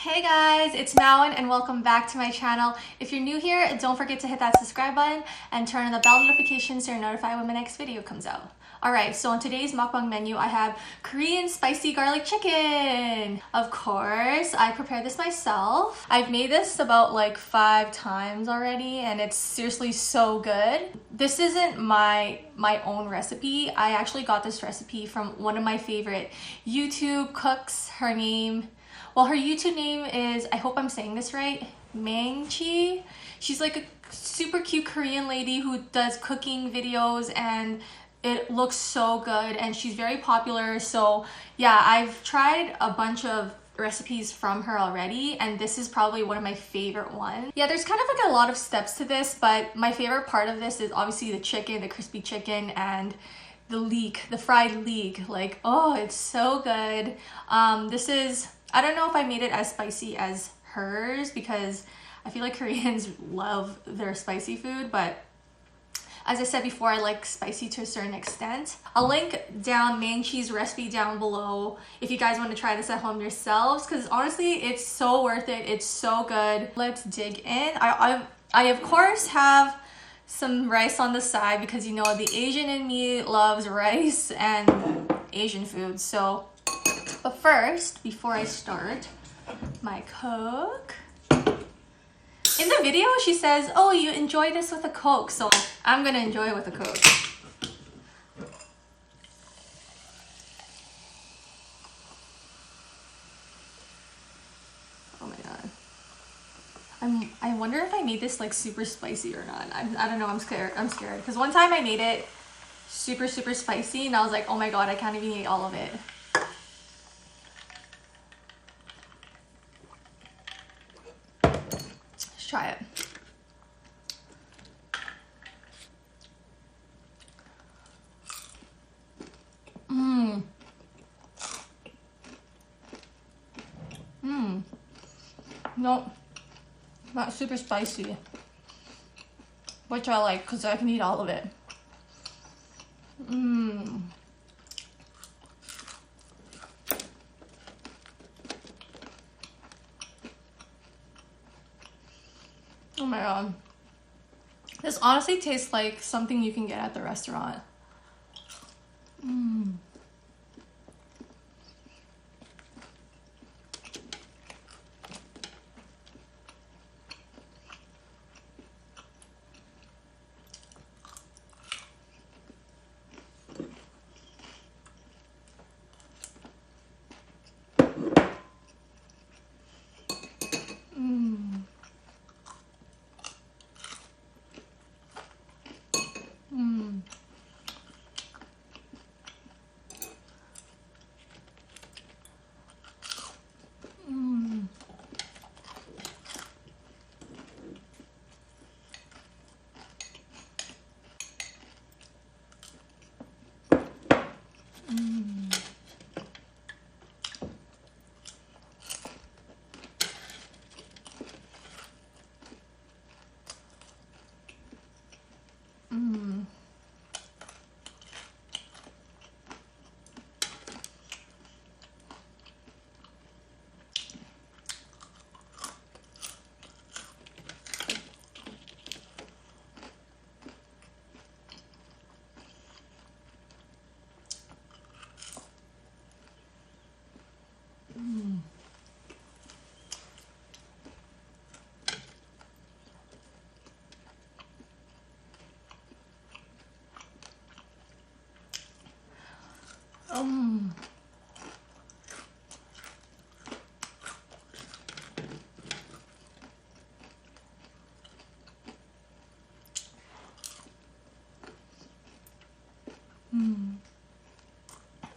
Hey guys, it's Mawan and welcome back to my channel. If you're new here, don't forget to hit that subscribe button and turn on the bell notifications so you're notified when my next video comes out. Alright, so on today's mukbang menu, I have Korean spicy garlic chicken. Of course, I prepared this myself. I've made this about like 5 times already and it's seriously so good. This isn't my own recipe. I actually got this recipe from one of my favorite YouTube cooks. Her YouTube name is, I hope I'm saying this right, Maangchi. She's like a super cute Korean lady who does cooking videos and it looks so good and she's very popular. So yeah, I've tried a bunch of recipes from her already and this is probably one of my favorite ones. Yeah, there's kind of like a lot of steps to this, but my favorite part of this is obviously the chicken, the crispy chicken, and the fried leek. Like, oh, it's so good. I don't know if I made it as spicy as hers because I feel like Koreans love their spicy food, but as I said before, I like spicy to a certain extent. I'll link down Maangchi's recipe down below if you guys want to try this at home yourselves, because honestly, it's so worth it. It's so good. Let's dig in. I of course have some rice on the side because you know the Asian in me loves rice and Asian food. So, but first, before I start my cook, in the video she says, oh, you enjoy this with a Coke, so I'm gonna enjoy it with a Coke. Oh my god. I wonder if I made this like super spicy or not. I don't know, I'm scared because one time I made it super spicy and I was like, oh my god, I can't even eat all of it. Let's try it. No, not super spicy, which I like because I can eat all of it. Oh my god. This honestly tastes like something you can get at the restaurant.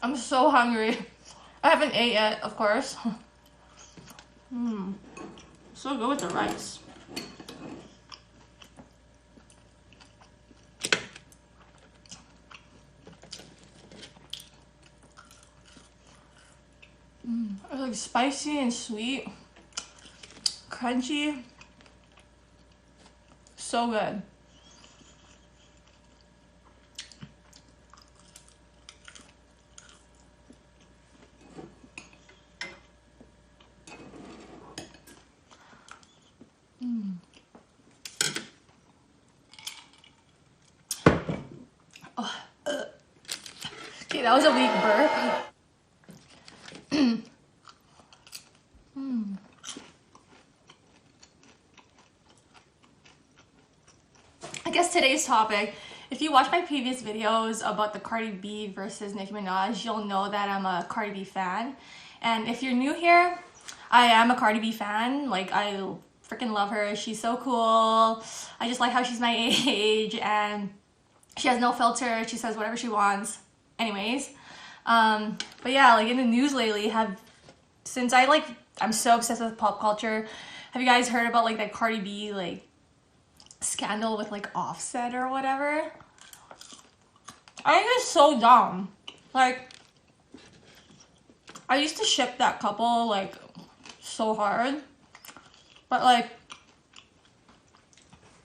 I'm so hungry. I haven't ate yet, of course. So good with the rice. It's like spicy and sweet, crunchy. So good. that was a weak burp. I guess today's topic, if you watch my previous videos about the Cardi B versus Nicki Minaj, you'll know that I'm a Cardi B fan. And if you're new here, I am a Cardi B fan. Like, I freaking love her. She's so cool. I just like how she's my age and she has no filter. She says whatever she wants. Anyways, but yeah, like in the news lately, I'm so obsessed with pop culture. Have you guys heard about like that Cardi B like scandal with like Offset or whatever? I think it's so dumb. Like, I used to ship that couple like so hard, but like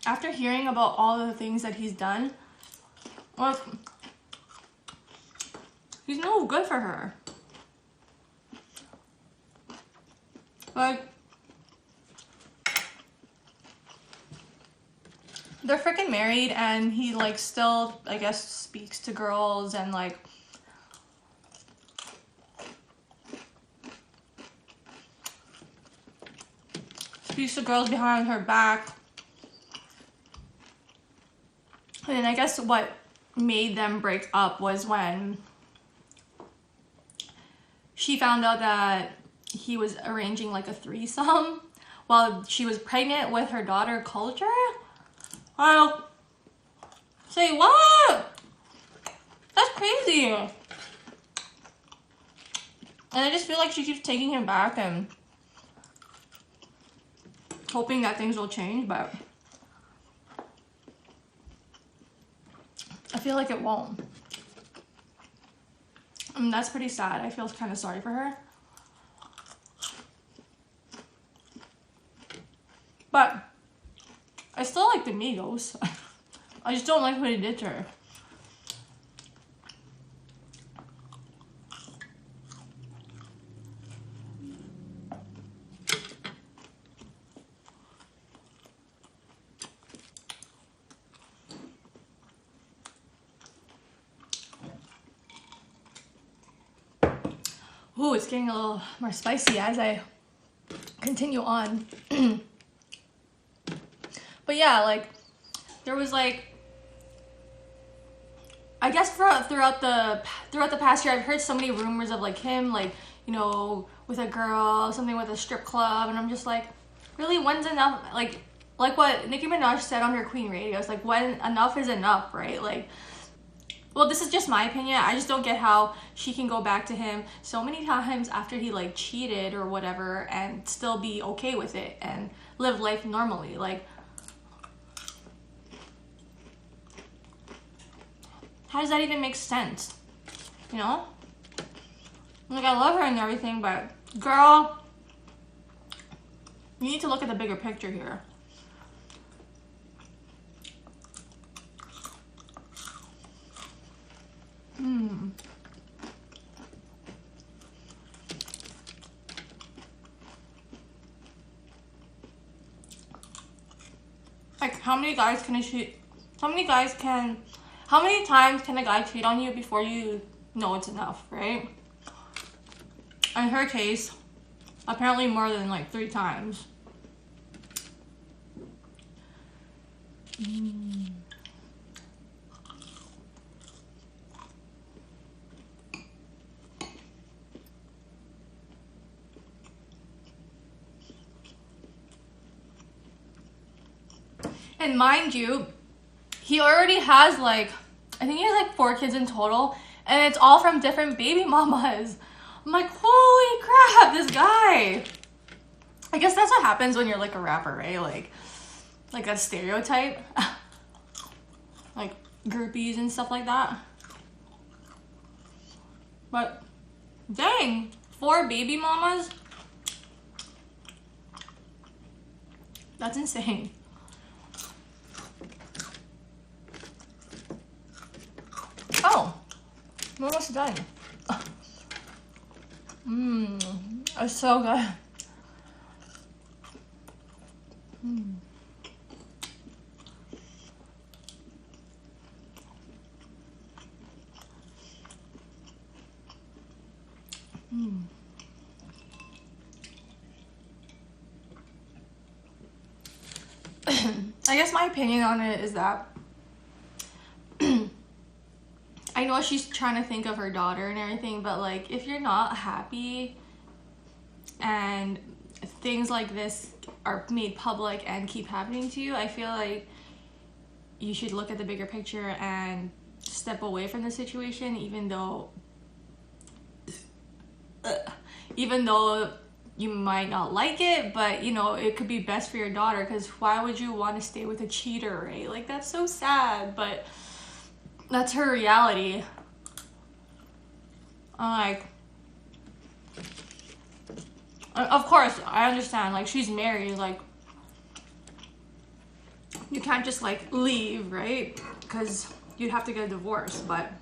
after hearing about all the things that he's done, like, he's no good for her. Like, they're freaking married and he like still, I guess, speaks to girls and like speaks to girls behind her back. And I guess what made them break up was when she found out that he was arranging like a threesome while she was pregnant with her daughter Culture. I'll say, what? That's crazy. And I just feel like she keeps taking him back and hoping that things will change, but I feel like it won't. And that's pretty sad. I feel kind of sorry for her. But I still like the Migos. I just don't like what he did to her. Ooh, it's getting a little more spicy as I continue on. But yeah, like, there was like, I guess throughout the past year, I've heard so many rumors of like him, like, you know, with a girl, something with a strip club, and I'm just like, really, when's enough? Like what Nicki Minaj said on her Queen Radio, it's like, when enough is enough, right? Like, well, this is just my opinion. I just don't get how she can go back to him so many times after he like cheated or whatever and still be okay with it and live life normally. Like, how does that even make sense? You know? Like, I love her and everything, but girl, you need to look at the bigger picture here. Like, how many times can a guy cheat on you before you know it's enough, right? In her case, apparently more than like 3 times. And mind you, he already has like, I think he has like 4 kids in total, and it's all from different baby mamas. I'm like, holy crap, this guy. I guess that's what happens when you're like a rapper, right? Like a stereotype. Like groupies and stuff like that. But dang, 4 baby mamas? That's insane. Oh, we're almost done. It's so good. I guess my opinion on it is that I know she's trying to think of her daughter and everything, but like if you're not happy and things like this are made public and keep happening to you, I feel like you should look at the bigger picture and step away from the situation, even though you might not like it, but you know, it could be best for your daughter, because why would you want to stay with a cheater, right? Like, that's so sad, but that's her reality. I'm like, of course, I understand, like, she's married, like, you can't just, like, leave, right? Because you'd have to get a divorce, but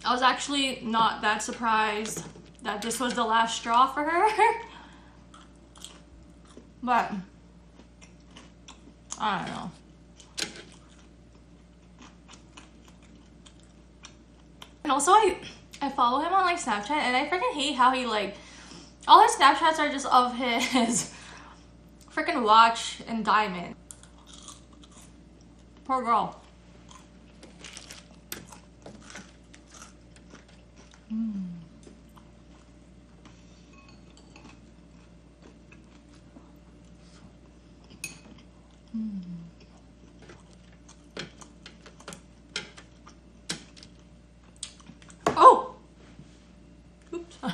I was actually not that surprised that this was the last straw for her. But I don't know. And also I follow him on like Snapchat, and I freaking hate how he like, all his Snapchats are just of his freaking watch and diamond. Poor girl. Oh! Oops. Oh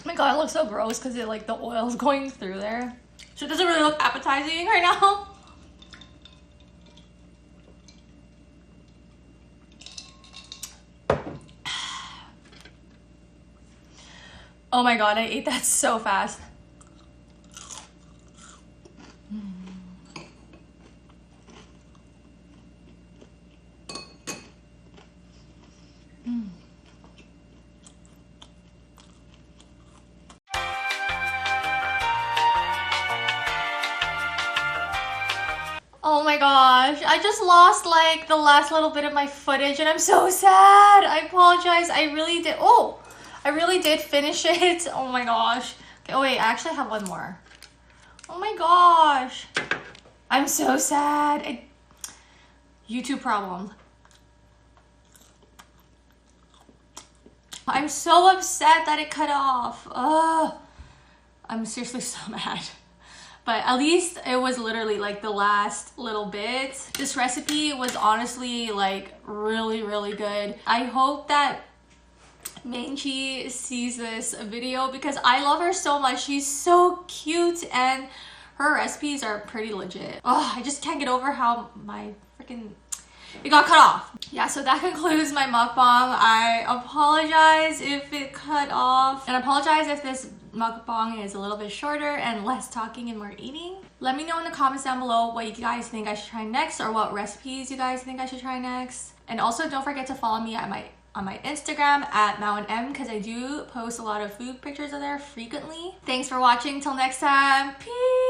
my god, it looks so gross because it like the oil's going through there. So it doesn't really look appetizing right now. Oh my god, I ate that so fast. Oh my gosh, I just lost like the last little bit of my footage and I'm so sad. I apologize. I really did finish it. Oh my gosh. Okay, oh wait, I actually have one more. Oh my gosh. I'm so sad. YouTube problems. I'm so upset that it cut off. Ugh. I'm seriously so mad. But at least it was literally like the last little bit. This recipe was honestly like really, really good. I hope that Maangchi sees this video because I love her so much. She's so cute and her recipes are pretty legit. Oh, I just can't get over how my freaking it got cut off. Yeah, so that concludes my mukbang. I apologize if it cut off, and I apologize if this mukbang is a little bit shorter and less talking and more eating. Let me know in the comments down below what you guys think I should try next, or what recipes you guys think I should try next. And also don't forget to follow me on my Instagram at @MaoandM, because I do post a lot of food pictures of there frequently. Thanks for watching. Till next time. Peace.